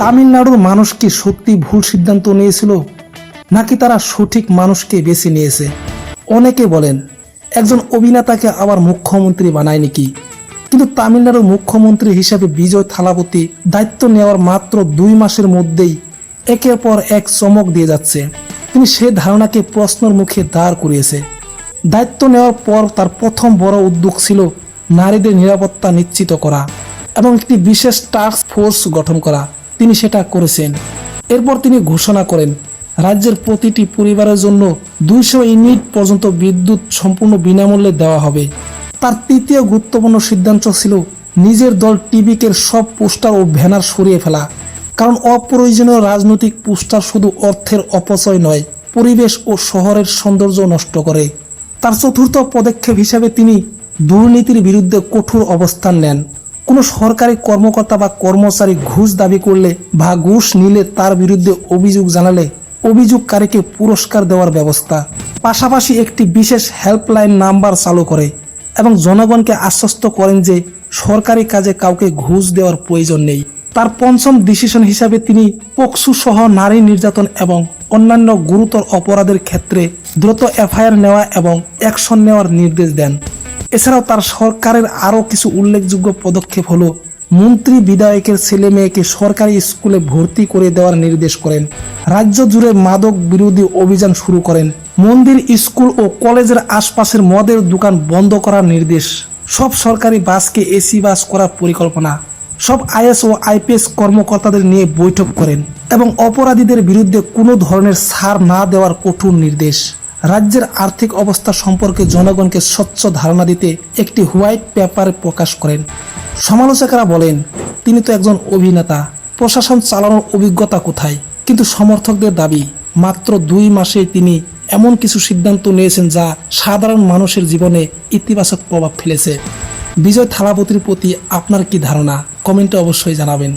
তামিলনাড়ুর মানুষ কি সত্যি ভুল সিদ্ধান্ত নিয়েছিল, নাকি তারা সঠিক মানুষকে বেছে নিয়েছে? অনেকে বলেন একজন অভিনেতাকে আবার মুখ্যমন্ত্রী বানায় নাকি, কিন্তু তামিলনাড়ুর মুখ্যমন্ত্রী হিসাবে বিজয় থালাপতি দায়িত্ব নেওয়ার মাত্র 2 মাসের মধ্যেই একের পর এক চমক দিয়ে যাচ্ছে। তিনি সে ধারণাকে প্রশ্নের মুখে দাঁড় করিয়েছে। দায়িত্ব নেওয়ার পর তার প্রথম বড় উদ্যোগ ছিল নারীদের নিরাপত্তা নিশ্চিত করা এবং একটি বিশেষ টাস্ক ফোর্স গঠন করা। তিনি সেটা করেছেন। এরপর তিনি ঘোষণা করেন রাজ্যের প্রতিটি পরিবারের জন্য 200 ইউনিট পর্যন্ত বিদ্যুৎ সম্পূর্ণ বিনামূল্যে দেওয়া হবে। তার তৃতীয় গুরুত্বপূর্ণ সিদ্ধান্ত ছিল নিজের দল টিভিকের সব পোস্টার ও ব্যানার সরিয়ে ফেলা, কারণ অপ্রয়োজনীয় রাজনৈতিক পোস্টার শুধু অর্থের অপচয় নয়, পরিবেশ ও শহরের সৌন্দর্য নষ্ট করে। তার চতুর্থ পদক্ষেপ হিসাবে তিনি দুর্নীতির বিরুদ্ধে কঠোর অবস্থান নেন। কোনো সরকারি কর্মকর্তা বা কর্মচারী ঘুষ দাবি করলে বা ঘুষ নিলে তার বিরুদ্ধে অভিযোগ জানালে অভিযোগকারীকে পুরস্কার দেওয়ার ব্যবস্থা। পাশাপাশি একটি বিশেষ হেল্পলাইন নাম্বার চালু করে এবং জনগণকে আশ্বস্ত করেন যে সরকারি কাজে কাউকে ঘুষ দেওয়ার প্রয়োজন নেই। তার পঞ্চম ডিসিশন হিসাবে তিনি পক্সো সহ নারী নির্যাতন এবং অন্যান্য গুরুতর অপরাধের ক্ষেত্রে দ্রুত এফআইআর নেওয়া এবং অ্যাকশন নেওয়ার নির্দেশ দেন। এছাড়াও তার সরকারের আরও কিছু উল্লেখযোগ্য পদক্ষেপ হলো মন্ত্রী বিধায়কের ছেলে মেয়েকে সরকারি স্কুলে ভর্তি করে দেওয়ার নির্দেশ করেন, রাজ্য জুড়ে মাদক বিরোধী অভিযান শুরু করেন, মন্দির, স্কুল ও কলেজের আশপাশের মদের দোকান বন্ধ করার নির্দেশ, সব সরকারি বাসকে এসি বাস করার পরিকল্পনা, সব আইএস ও আইপিএস কর্মকর্তাদের নিয়ে বৈঠক করেন এবং অপরাধীদের বিরুদ্ধে কোনো ধরনের ছাড় না দেওয়ার কঠোর নির্দেশ। রাজ্যের আর্থিক অবস্থা সম্পর্কে জনগণকে স্বচ্ছ ধারণা দিতে একটি হোয়াইট পেপার প্রকাশ করেন। সমালোচকেরা বলেন তিনি তো একজন অভিনেতা, প্রশাসন চালানোর অভিজ্ঞতা কোথায়? কিন্তু সমর্থকদের দাবি মাত্র 2 মাসে তিনি এমন কিছু সিদ্ধান্ত নিয়েছেন যা সাধারণ মানুষের জীবনে ইতিবাচক প্রভাব ফেলেছে। বিজয় থালাপতির প্রতি আপনার কি ধারণা? কমেন্টে অবশ্যই জানাবেন।